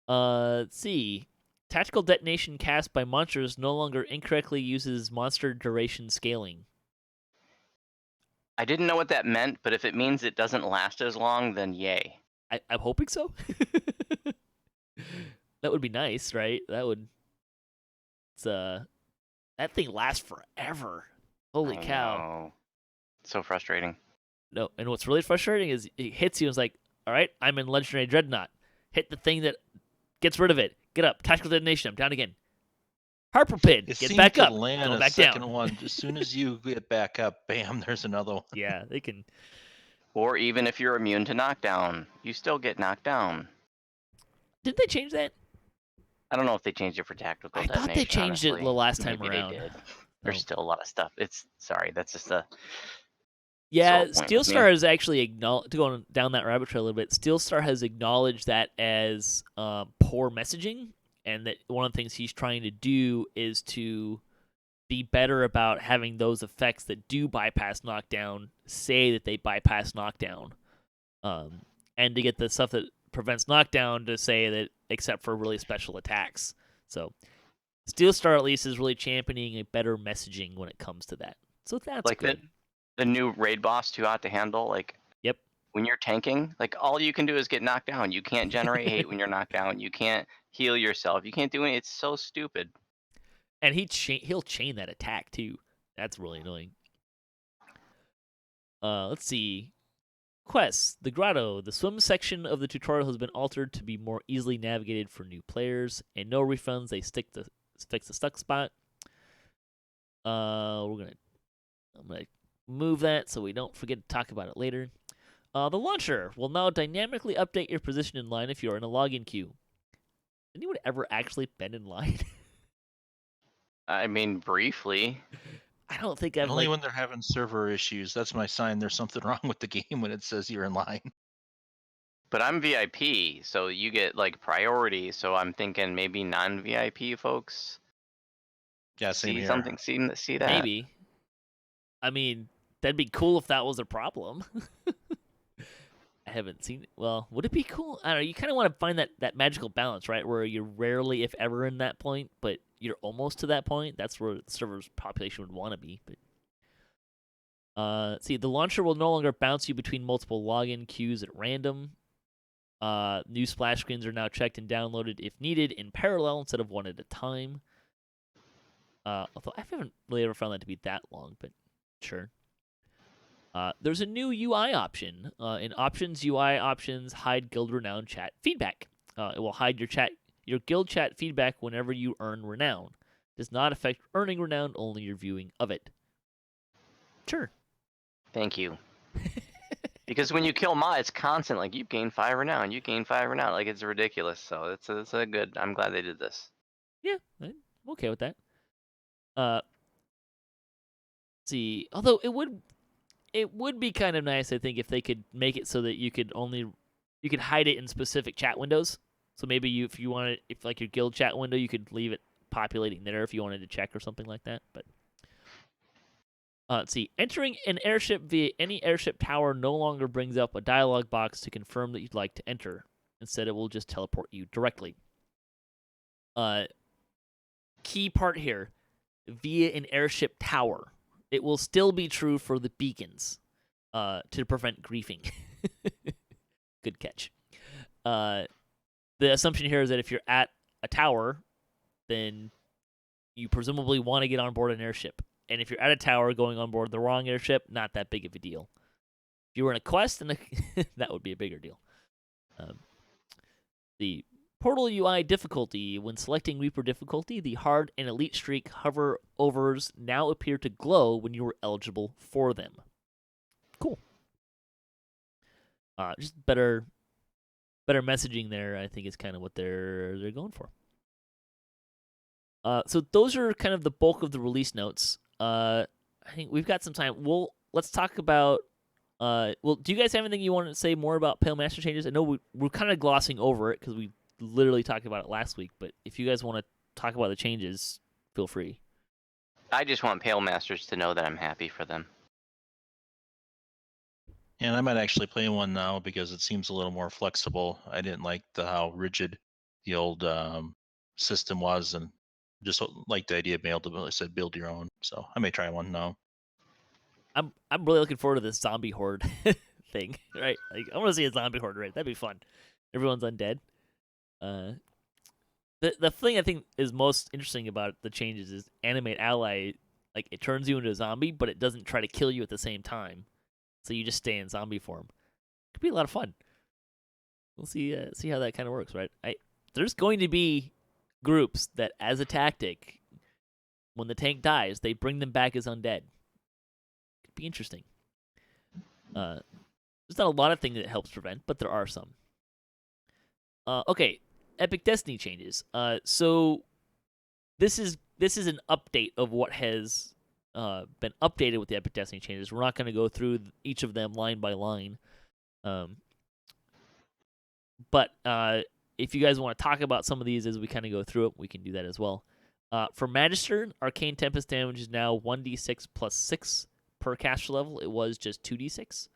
Let's see. Tactical detonation cast by monsters no longer incorrectly uses monster duration scaling. I didn't know what that meant, but if it means it doesn't last as long, then yay. I'm hoping so. That would be nice, right? That would. That thing lasts forever. Holy I cow! know. So frustrating. No, and what's really frustrating is it hits you and it's like, all right, I'm in Legendary Dreadnought. Hit the thing that gets rid of it. Get up. Tactical detonation. I'm down again. Harper Pid. It Get seemed back to up. land Go a back second down. one. As soon as you get back up, bam, there's another one. Yeah, they can. Or even if you're immune to knockdown, you still get knocked down. Did they change that? I don't know if they changed it for tactical I detonation. thought they changed it honestly. the last time Maybe around. They did. There's Oh. still a lot of stuff. That's just a. Yeah, sore point Steel with me. Star has actually going down that rabbit trail a little bit. Steel Star has acknowledged that as poor messaging, and that one of the things he's trying to do is to be better about having those effects that do bypass knockdown say that they bypass knockdown, and to get the stuff that prevents knockdown to say that except for really special attacks. So Steel Star at least is really championing a better messaging when it comes to that. So that's Like good. the new raid boss too hot to handle. Like Yep. when you're tanking, like all you can do is get knocked down. You can't generate hate when you're knocked down. You can't heal yourself. You can't do anything. It's so stupid. And he'll chain that attack too. That's really annoying. Let's see. Quests. The Grotto. The swim section of the tutorial has been altered to be more easily navigated for new players. And no refunds. They fix the stuck spot. I'm gonna move that so we don't forget to talk about it later. The launcher will now dynamically update your position in line if you are in a login queue. Anyone ever actually been in line? I mean, briefly. I don't think I've Only when they're having server issues. That's my sign there's something wrong with the game when it says you're in line. But I'm VIP, so you get like priority. So I'm thinking maybe non-VIP folks Yeah, same see here. something, see that. maybe. I mean, that'd be cool if that was a problem. I haven't seen it. Well, would it be cool? I don't know. You kind of want to find that magical balance, right? Where you're rarely, if ever, in that point, but you're almost to that point. That's where the server's population would want to be. But see, the launcher will no longer bounce you between multiple login queues at random. New splash screens are now checked and downloaded if needed in parallel instead of one at a time. Although I haven't really ever found that to be that long, but sure. There's a new UI option. In Options, UI Options, hide guild renown chat feedback. It will hide your guild chat feedback whenever you earn renown. Does not affect earning renown, only your viewing of it. Sure. Thank you. Because when you kill Ma, it's constant. Like you gain 5 renown, you gain 5 renown. Like it's ridiculous. So it's a good. I'm glad they did this. Yeah, I'm okay with that. Let's see, although it would be kind of nice, I think, if they could make it so that you could hide it in specific chat windows. So maybe if you wanted, if like your guild chat window, you could leave it populating there if you wanted to check or something like that. But let's see, entering an airship via any airship tower no longer brings up a dialog box to confirm that you'd like to enter. Instead, it will just teleport you directly. Key part here, via an airship tower. It will still be true for the beacons, to prevent griefing. Good catch. The assumption here is that if you're at a tower, then you presumably want to get on board an airship. And if you're at a tower going on board the wrong airship, not that big of a deal. If you were in a quest, then that would be a bigger deal. The Portal UI difficulty. When selecting Reaper difficulty, the hard and elite streak hover overs now appear to glow when you are eligible for them. Cool. Just better messaging there, I think, is kind of what they're going for. So those are kind of the bulk of the release notes. I think we've got some time. Let's talk about. Do you guys have anything you want to say more about Pale Master changes? I know we're kind of glossing over it because we literally talked about it last week. But if you guys want to talk about the changes, feel free. I just want Pale Masters to know that I'm happy for them. And I might actually play one now because it seems a little more flexible. I didn't like how rigid the old system was, and just like the idea of being able to, like I said, build your own. So I may try one now. I'm really looking forward to this zombie horde thing, right? Like I want to see a zombie horde, right? That'd be fun. Everyone's undead. The thing I think is most interesting about the changes is animate ally. Like it turns you into a zombie, but it doesn't try to kill you at the same time. So you just stay in zombie form. Could be a lot of fun. We'll see how that kind of works, right? There's going to be groups that, as a tactic, when the tank dies, they bring them back as undead. Could be interesting. There's not a lot of things that helps prevent, but there are some. Okay, Epic Destiny changes. So this is an update of what has been updated with the Epic Destiny changes. We're not going to go through each of them line by line. But if you guys want to talk about some of these as we kind of go through it, we can do that as well. For Magister, Arcane Tempest damage is now 1d6 plus 6 per caster level. It was just 2d6.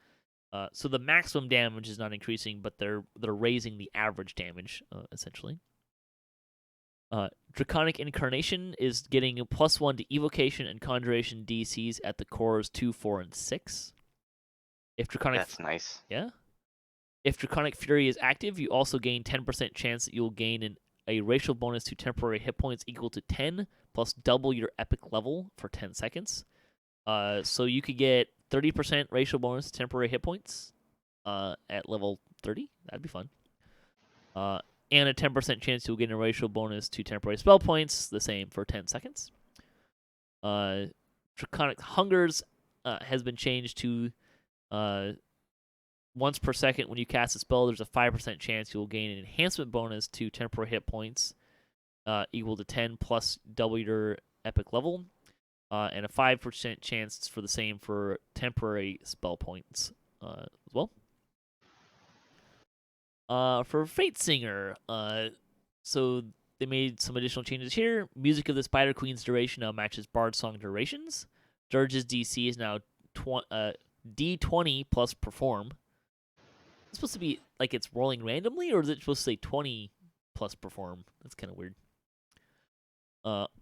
So the maximum damage is not increasing, but they're raising the average damage, essentially. Draconic Incarnation is getting a +1 to Evocation and Conjuration DCs at the cores 2, 4, and 6. That's nice. Yeah. If Draconic Fury is active, you also gain 10% chance that you'll gain a racial bonus to temporary hit points equal to 10, plus double your epic level for 10 seconds. So you could get 30% racial bonus to temporary hit points at level 30. That'd be fun. And a 10% chance you'll get a racial bonus to temporary spell points, the same for 10 seconds. Draconic Hungers has been changed to once per second when you cast a spell, there's a 5% chance you'll gain an enhancement bonus to temporary hit points equal to 10 plus double your epic level, and a 5% chance for the same for temporary spell points as well. For Fate Singer, so they made some additional changes here. Music of the Spider Queen's duration now matches Bard Song durations. Dirge's DC is now D20 plus Perform. It's supposed to be like it's rolling randomly, or is it supposed to say 20 plus Perform? That's kind of weird.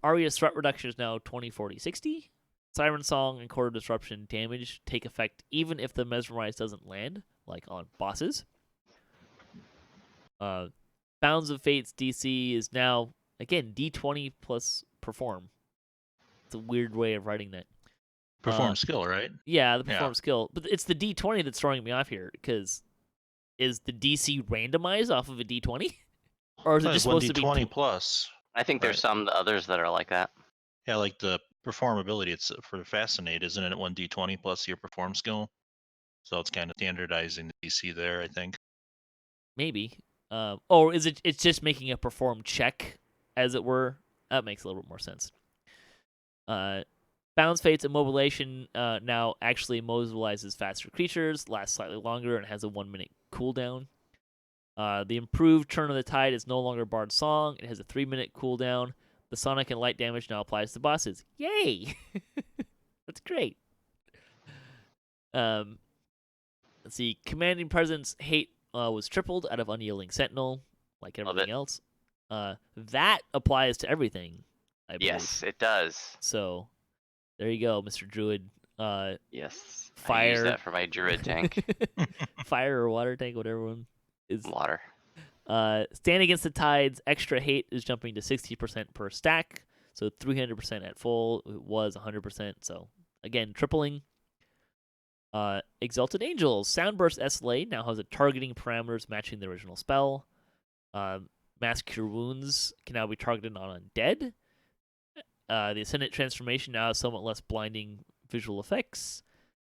Aria's threat reduction is now 20, 40, 60. Siren Song and Quarter Disruption damage take effect even if the Mesmerize doesn't land, like on bosses. Bounds of Fate's DC is now, again, D20 plus Perform. It's a weird way of writing that. Perform skill, right? Yeah, the Perform skill. But it's the D20 that's throwing me off here, because is the DC randomized off of a D20? Or is it just supposed to be D20 plus? I think there's some others that are like that. Yeah, like the perform ability. It's for Fascinate, isn't it? 1d20 plus your perform skill. So it's kind of standardizing the DC there, I think. Maybe. Or is it? It's just making a perform check, as it were. That makes a little bit more sense. Bounce Fate's immobilization now actually immobilizes faster creatures, lasts slightly longer, and has a 1-minute cooldown. The improved Turn of the Tide is no longer Bard Song. It has a 3-minute cooldown. The sonic and light damage now applies to bosses. Yay! That's great. Let's see. Commanding Presence hate was tripled out of Unyielding Sentinel, like everything else. That applies to everything, I believe. Yes, it does. So, there you go, Mr. Druid. Yes. Fire. I use that for my druid tank. Fire or water tank, whatever one is. Water. Stand Against the Tides, extra hate is jumping to 60% per stack. So 300% at full. It was 100%. So, again, tripling. Exalted Angels. Soundburst SLA now has a targeting parameters matching the original spell. Mass Cure Wounds can now be targeted on undead. The Ascendant Transformation now has somewhat less blinding visual effects.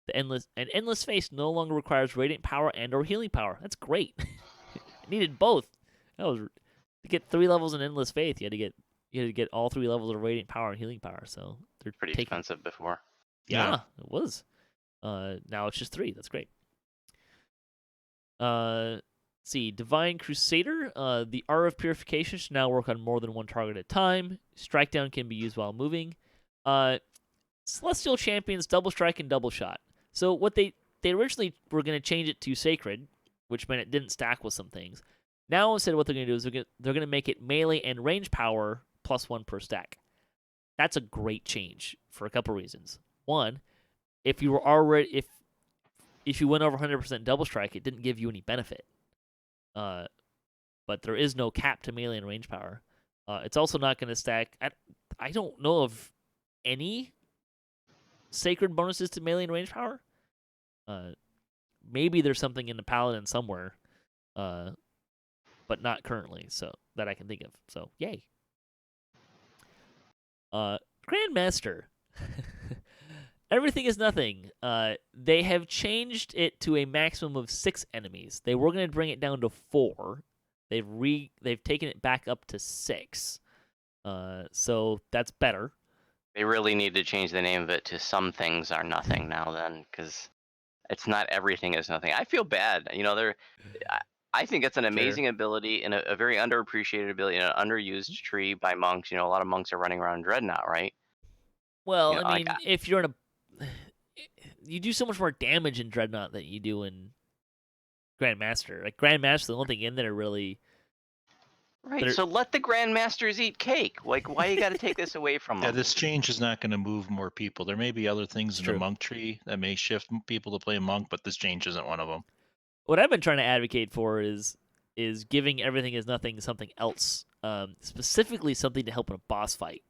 The Endless Face no longer requires Radiant Power and or Healing Power. That's great. It needed both. That was to get 3 levels in Endless Faith. You had to get all 3 levels of Radiant Power and Healing Power. So they're Pretty expensive before. Yeah, it was. Now it's just 3. That's great. See, Divine Crusader. The R of Purification should now work on more than one target at a time. Strike Down can be used while moving. Celestial Champions, Double Strike and Double Shot. So what they originally were going to change it to Sacred, which meant it didn't stack with some things. Now instead what they're going to do is they're going to make it melee and range power +1 per stack. That's a great change for a couple reasons. One, if you were already if you went over 100% Double Strike, it didn't give you any benefit. But there is no cap to melee and range power. It's also not going to stack. I don't know of any sacred bonuses to melee and range power. Maybe there's something in the Paladin somewhere, but not currently. So that I can think of. So yay. Grandmaster. Everything is nothing. They have changed it to a maximum of 6 enemies. They were going to bring it down to 4. They've taken it back up to 6. So that's better. They really need to change the name of it to Some Things Are Nothing now then, because it's not everything is nothing. I feel bad. I think it's an amazing ability and a very underappreciated ability and an underused tree by monks. A lot of monks are running around Dreadnought, right? Well, I mean, if you're in you do so much more damage in Dreadnought than you do in Grandmaster. Like Grandmaster, the only thing in there really. Right. So let the Grandmasters eat cake. Like, why you got to take this away from them? Yeah, this change is not going to move more people. There may be other things in the monk tree that may shift people to play monk, but this change isn't one of them. What I've been trying to advocate for is giving Everything is Nothing something else, specifically something to help in a boss fight.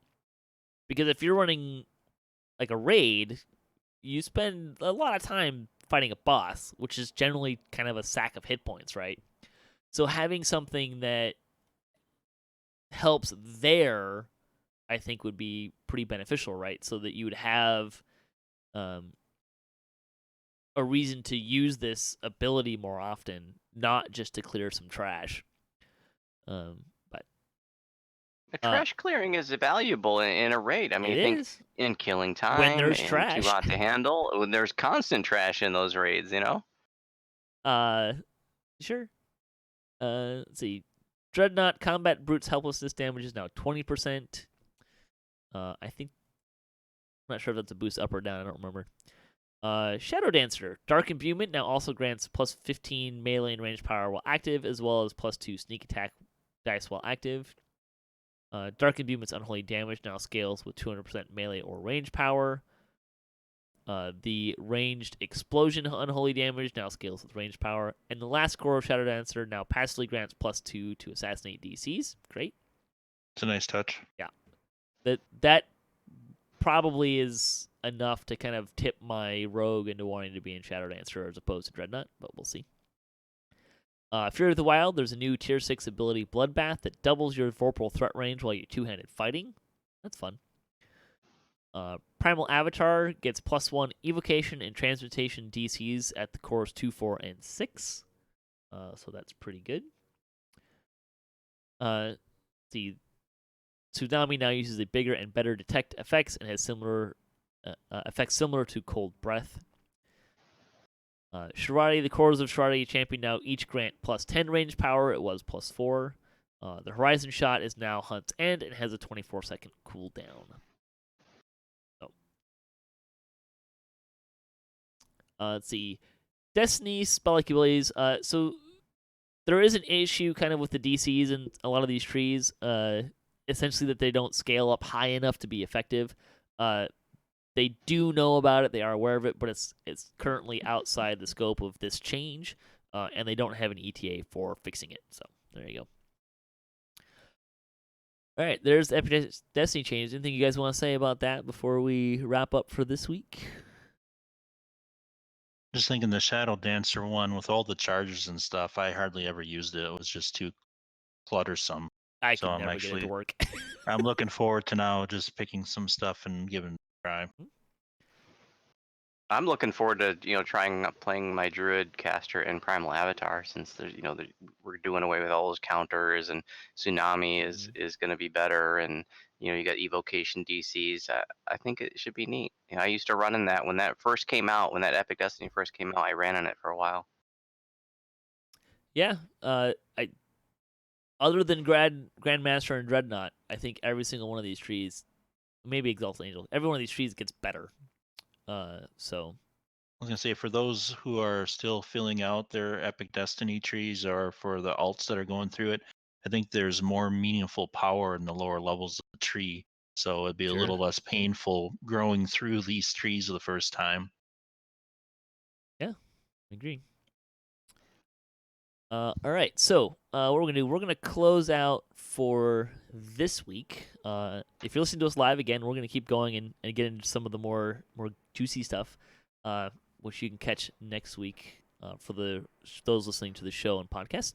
Because if you're running like a raid, you spend a lot of time fighting a boss, which is generally kind of a sack of hit points, right? So having something that helps there, I think would be pretty beneficial, right? So that you would have a reason to use this ability more often, not just to clear some trash. But the trash clearing is valuable in a raid. I mean, I think in killing time, when there's trash, too hot to handle. When there's constant trash in those raids, Sure. Let's see. Dreadnought Combat Brute's helplessness damage is now 20%. I think. I'm not sure if that's a boost up or down. I don't remember. Shadow Dancer. Dark Imbuement now also grants plus 15 melee and range power while active, as well as plus 2 sneak attack dice while active. Dark Imbuement's Unholy Damage now scales with 200% melee or range power. The Ranged Explosion Unholy Damage now scales with range power. And the last score of Shadow Dancer now passively grants plus 2 to assassinate DCs. Great. It's a nice touch. Yeah. That probably is enough to kind of tip my rogue into wanting to be in Shadow Dancer as opposed to Dreadnought, but we'll see. Fury of the Wild, there's a new Tier 6 ability, Bloodbath, that doubles your vorpal threat range while you're two-handed fighting. That's fun. Primal Avatar gets +1 evocation and transmutation DCs at the cores 2, 4, and 6. So that's pretty good. The Tsunami now uses a bigger and better detect effects and has similar effects similar to Cold Breath. Shirati, the cores of Shirati Champion now each grant +10 range power. It was +4. The Horizon Shot is now Hunt's End and has a 24-second cooldown. Let's see. Destiny spell abilities. So there is an issue kind of with the DCs and a lot of these trees. Essentially that they don't scale up high enough to be effective. They do know about it. They are aware of it, but it's currently outside the scope of this change, and they don't have an ETA for fixing it. So there you go. All right, there's the Epic Destiny change. Anything you guys want to say about that before we wrap up for this week? Just thinking the Shadow Dancer one with all the charges and stuff, I hardly ever used it. It was just too cluttersome. I So could I'm never get it to work. I'm looking forward to now just picking some stuff and giving it a try. I'm looking forward to playing my Druid caster in Primal Avatar, since there's we're doing away with all those counters, and Tsunami is going to be better, and you got evocation DCs. I think it should be neat. I used to run in that when that first came out, when that Epic Destiny first came out. I ran in it for a while. Yeah, I other than Grandmaster and Dreadnought, I think every single one of these trees, maybe Exalted Angel, every one of these trees gets better. So I was gonna say, for those who are still filling out their Epic Destiny trees, or for the alts that are going through it, I think there's more meaningful power in the lower levels of the tree, so it'd be a little less painful growing through these trees the first time. Yeah, I agree. All right, so what we're gonna close out for this week. If you're listening to us live again, we're gonna keep going and get into some of the more juicy stuff, which you can catch next week for those listening to the show and podcast.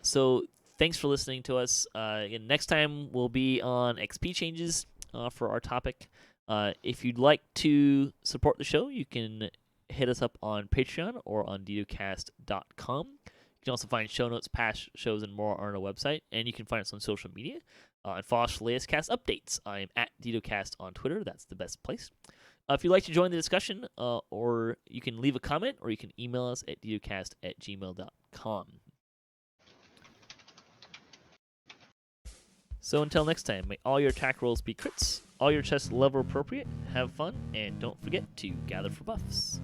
So thanks for listening to us. Again, next time we'll be on XP changes for our topic. If you'd like to support the show, you can hit us up on Patreon or on DDOCast.com. You can also find show notes, past shows, and more on our website. And you can find us on social media and follow us for latest cast updates. I'm at DDOCast on Twitter. That's the best place. If you'd like to join the discussion, or you can leave a comment, or you can email us at ddocast@gmail.com. So until next time, may all your attack rolls be crits, all your chests level appropriate, have fun, and don't forget to gather for buffs.